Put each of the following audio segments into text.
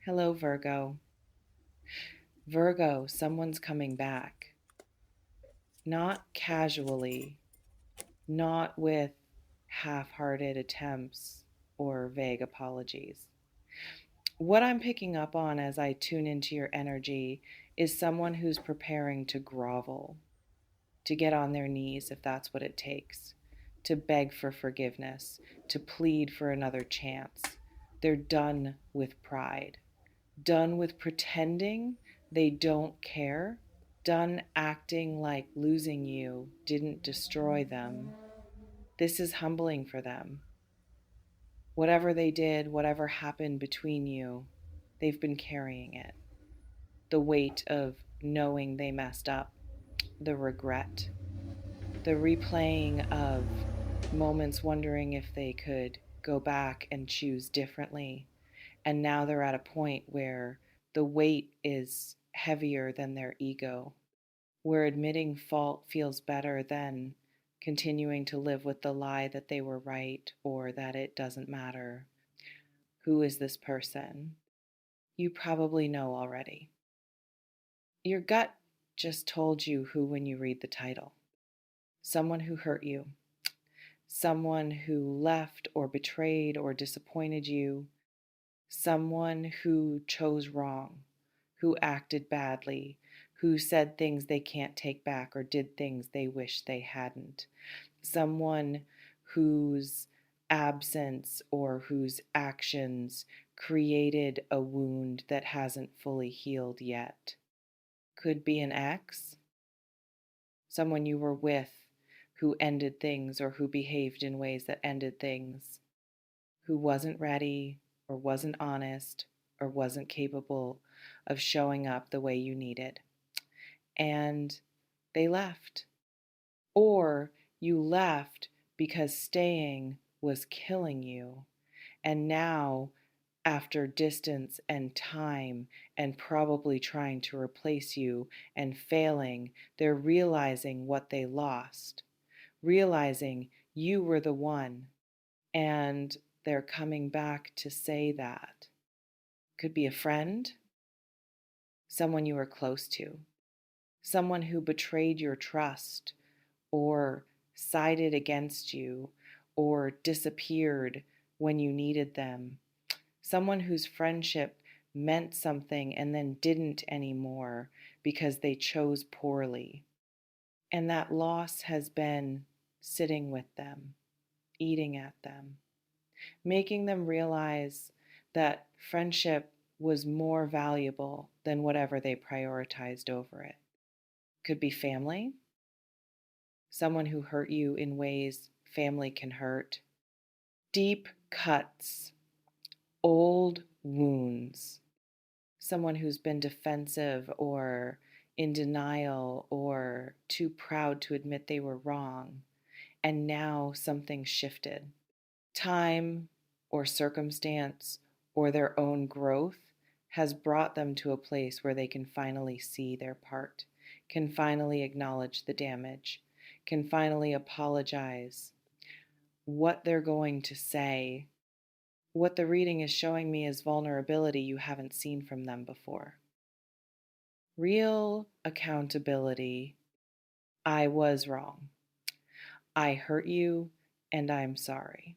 Hello, Virgo. Virgo, someone's coming back. Not casually, not with half hearted attempts or vague apologies. What I'm picking up on as I tune into your energy is someone who's preparing to grovel, to get on their knees if that's what it takes, to beg for forgiveness, to plead for another chance. They're done with pride, done with pretending they don't care, done acting like losing you didn't destroy them. This is humbling for them. Whatever they did, whatever happened between you, they've been carrying it. The weight of knowing they messed up, the regret, the replaying of moments wondering if they could go back and choose differently. And now they're at a point where the weight is heavier than their ego, where admitting fault feels better than continuing to live with the lie that they were right or that it doesn't matter. Who is this person? You probably know already. Your gut just told you who when you read the title. Someone who hurt you, someone who left or betrayed or disappointed you, someone who chose wrong, who acted badly, who said things they can't take back or did things they wish they hadn't, someone whose absence or whose actions created a wound that hasn't fully healed yet. Could be an ex, someone you were with who ended things or who behaved in ways that ended things, who wasn't ready or wasn't honest or wasn't capable of showing up the way you needed. And they left. Or you left because staying was killing you. And now, after distance and time and probably trying to replace you and failing, they're realizing what they lost, realizing you were the one, and they're coming back to say that. Could be a friend, someone you were close to, someone who betrayed your trust or sided against you or disappeared when you needed them, someone whose friendship meant something and then didn't anymore because they chose poorly. And that loss has been sitting with them, eating at them, making them realize that friendship was more valuable than whatever they prioritized over it. Could be family, someone who hurt you in ways family can hurt, deep cuts, old wounds, someone who's been defensive or in denial or too proud to admit they were wrong, and now something shifted. Time or circumstance or their own growth has brought them to a place where they can finally see their part, can finally acknowledge the damage, can finally apologize. What they're going to say, what the reading is showing me is vulnerability you haven't seen from them before. Real accountability. I was wrong. I hurt you, and I'm sorry.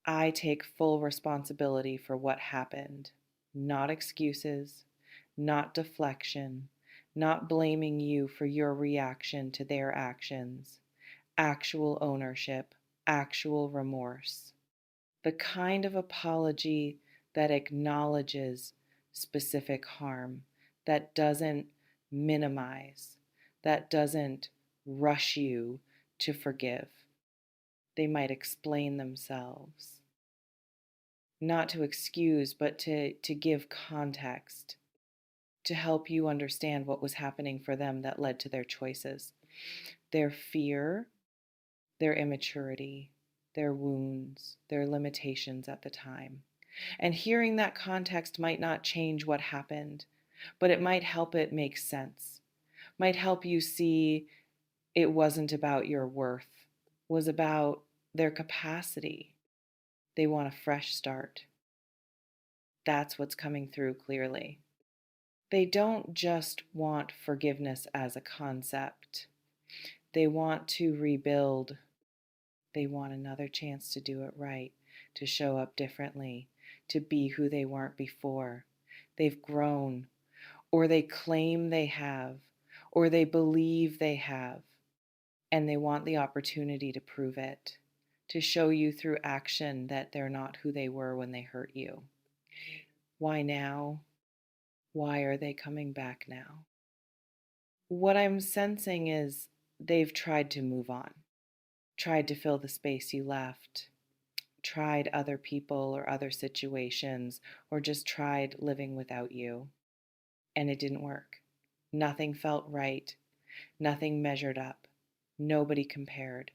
I take full responsibility for what happened, not excuses, not deflection, not blaming you for your reaction to their actions, actual ownership, actual remorse. The kind of apology that acknowledges specific harm, that doesn't minimize, that doesn't rush you to forgive. They might explain themselves, not to excuse, but to give context, to help you understand what was happening for them that led to their choices. Their fear, their immaturity, their wounds, their limitations at the time. And hearing that context might not change what happened, but it might help it make sense, might help you see it wasn't about your worth, was about their capacity. They want a fresh start. That's what's coming through clearly. They don't just want forgiveness as a concept, they want to rebuild. They want another chance to do it right, to show up differently, to be who they weren't before. They've grown, or they claim they have, or they believe they have, and they want the opportunity to prove it, to show you through action that they're not who they were when they hurt you. Why now? Why are they coming back now? What I'm sensing is they've tried to move on, tried to fill the space you left, tried other people or other situations, or just tried living without you, and it didn't work. Nothing felt right. Nothing measured up. Nobody compared.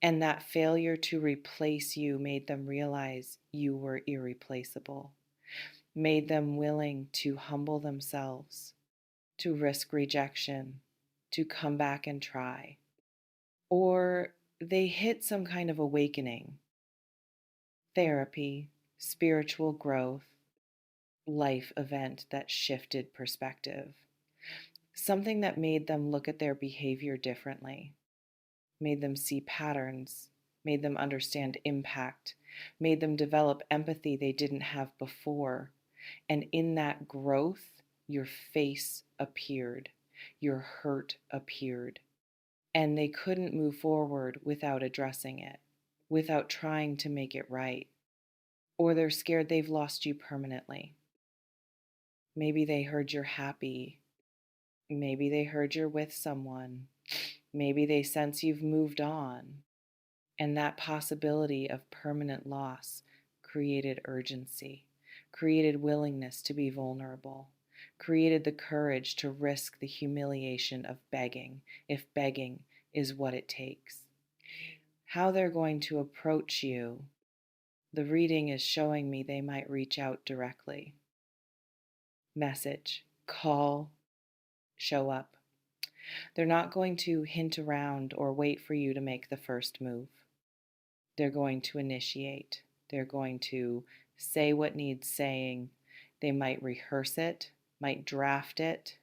And that failure to replace you made them realize you were irreplaceable, made them willing to humble themselves, to risk rejection, to come back and try. Or they hit some kind of awakening, therapy, spiritual growth, life event that shifted perspective, something that made them look at their behavior differently, made them see patterns, made them understand impact, made them develop empathy they didn't have before. And in that growth, your face appeared, your hurt appeared, and they couldn't move forward without addressing it, without trying to make it right. Or they're scared they've lost you permanently. Maybe they heard you're happy. Maybe they heard you're with someone. Maybe they sense you've moved on. And that possibility of permanent loss created urgency, created willingness to be vulnerable, created the courage to risk the humiliation of begging, if begging is what it takes. How they're going to approach you, the reading is showing me they might reach out directly. Message, call, show up. They're not going to hint around or wait for you to make the first move. They're going to initiate. They're going to say what needs saying. They might rehearse it, might draft it,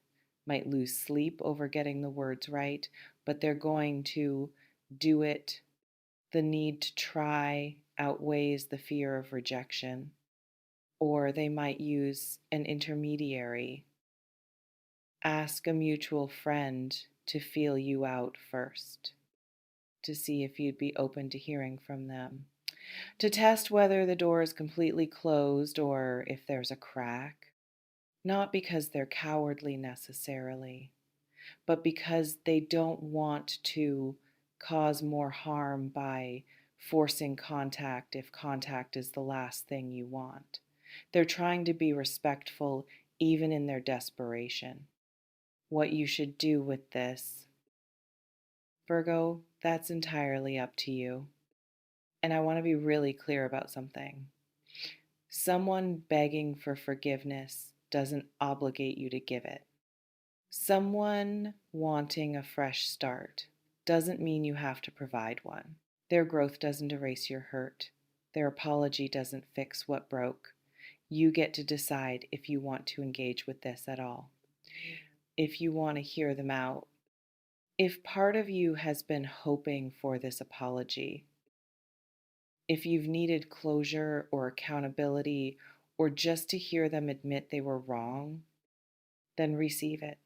might lose sleep over getting the words right, but they're going to do it. The need to try outweighs the fear of rejection. Or they might use an intermediary. Ask a mutual friend to feel you out first, to see if you'd be open to hearing from them, to test whether the door is completely closed or if there's a crack, not because they're cowardly necessarily, but because they don't want to cause more harm by forcing contact if contact is the last thing you want. They're trying to be respectful even in their desperation. What you should do with this, Virgo, that's entirely up to you. And I want to be really clear about something. Someone begging for forgiveness doesn't obligate you to give it. Someone wanting a fresh start doesn't mean you have to provide one. Their growth doesn't erase your hurt. Their apology doesn't fix what broke. You get to decide if you want to engage with this at all, if you want to hear them out. If part of you has been hoping for this apology, if you've needed closure or accountability or just to hear them admit they were wrong, then receive it.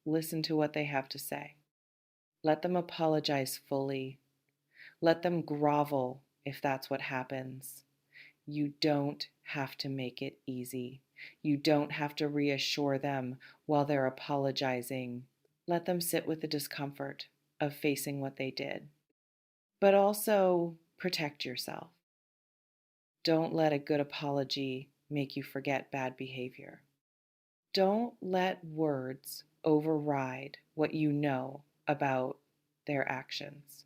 Listen to what they have to say. Let them apologize fully. Let them grovel if that's what happens. You don't have to make it easy. You don't have to reassure them while they're apologizing. Let them sit with the discomfort of facing what they did. But also protect yourself. Don't let a good apology make you forget bad behavior. Don't let words override what you know about their actions.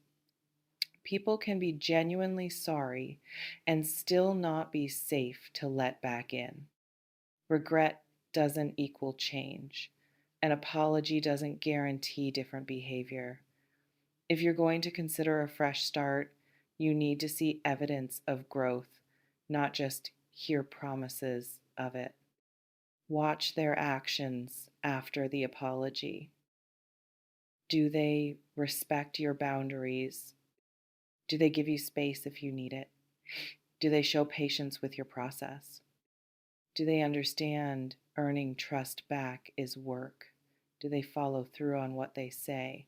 People can be genuinely sorry and still not be safe to let back in. Regret doesn't equal change. An apology doesn't guarantee different behavior. If you're going to consider a fresh start, you need to see evidence of growth, not just hear promises of it. Watch their actions after the apology. Do they respect your boundaries? Do they give you space if you need it? Do they show patience with your process? Do they understand earning trust back is work? Do they follow through on what they say?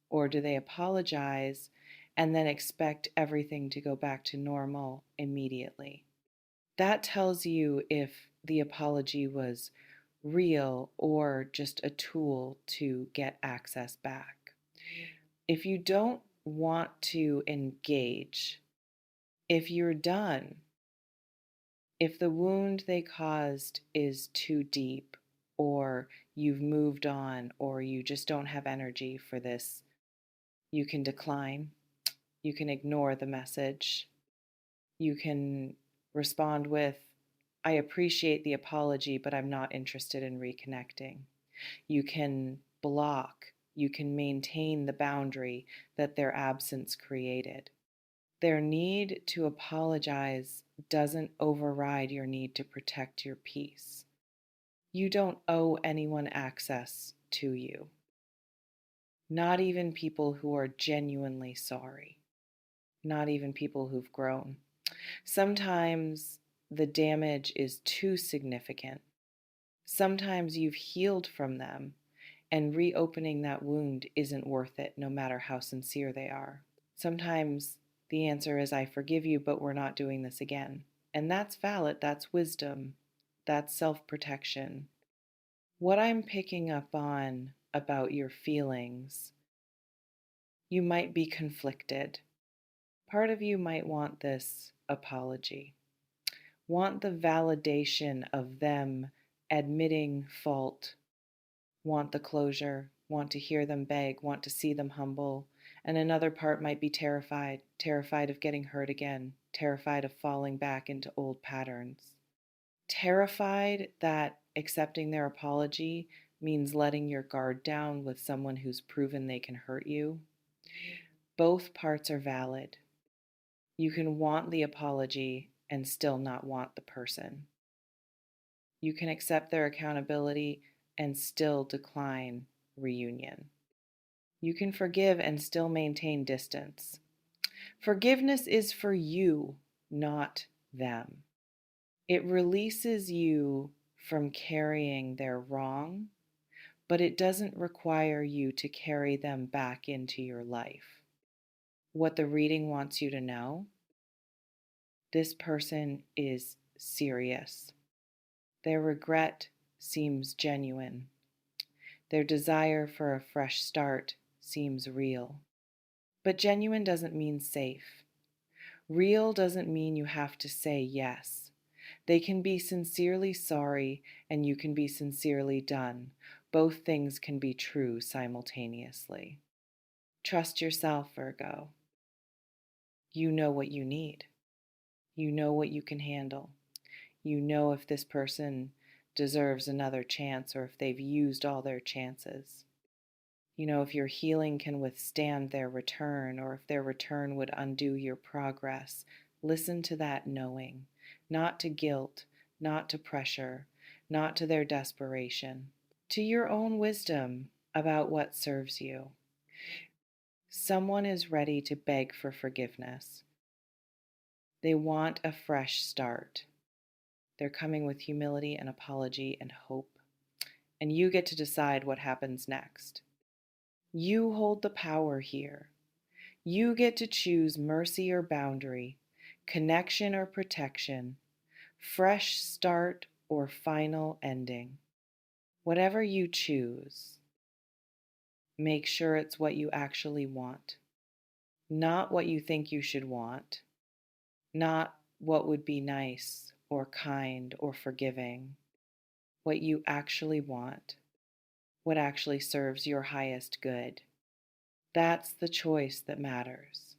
Or do they apologize and then expect everything to go back to normal immediately? That tells you if the apology was real or just a tool to get access back. If you don't want to engage, if you're done, if the wound they caused is too deep, or you've moved on, or you just don't have energy for this, you can decline. You can ignore the message. You can respond with, I appreciate the apology, but I'm not interested in reconnecting. You can block. You can maintain the boundary that their absence created. Their need to apologize doesn't override your need to protect your peace. You don't owe anyone access to you, not even people who are genuinely sorry, not even people who've grown. Sometimes the damage is too significant. Sometimes you've healed from them, and reopening that wound isn't worth it, no matter how sincere they are. Sometimes the answer is, I forgive you, but we're not doing this again. And that's valid, that's wisdom, that's self protection. What I'm picking up on about your feelings, you might be conflicted. Part of you might want this apology, want the validation of them admitting fault, want the closure, want to hear them beg, want to see them humble. And another part might be terrified, terrified of getting hurt again, terrified of falling back into old patterns, terrified that accepting their apology means letting your guard down with someone who's proven they can hurt you. Both parts are valid. You can want the apology and still not want the person. You can accept their accountability and still decline reunion. You can forgive and still maintain distance. Forgiveness is for you, not them. It releases you from carrying their wrong, but it doesn't require you to carry them back into your life. What the reading wants you to know: this person is serious. Their regret seems genuine. Their desire for a fresh start seems real. But genuine doesn't mean safe. Real doesn't mean you have to say yes. They can be sincerely sorry and you can be sincerely done. Both things can be true simultaneously. Trust yourself, Virgo. You know what you need. You know what you can handle. You know if this person deserves another chance or if they've used all their chances. You know if your healing can withstand their return or if their return would undo your progress. Listen to that knowing, not to guilt, not to pressure, not to their desperation, to your own wisdom about what serves you. Someone is ready to beg for forgiveness. They want a fresh start. They're coming with humility and apology and hope. And you get to decide what happens next. You hold the power here. You get to choose mercy or boundary, connection or protection, fresh start or final ending. Whatever you choose, make sure it's what you actually want, not what you think you should want, not what would be nice or kind or forgiving, what you actually want, what actually serves your highest good. That's the choice that matters.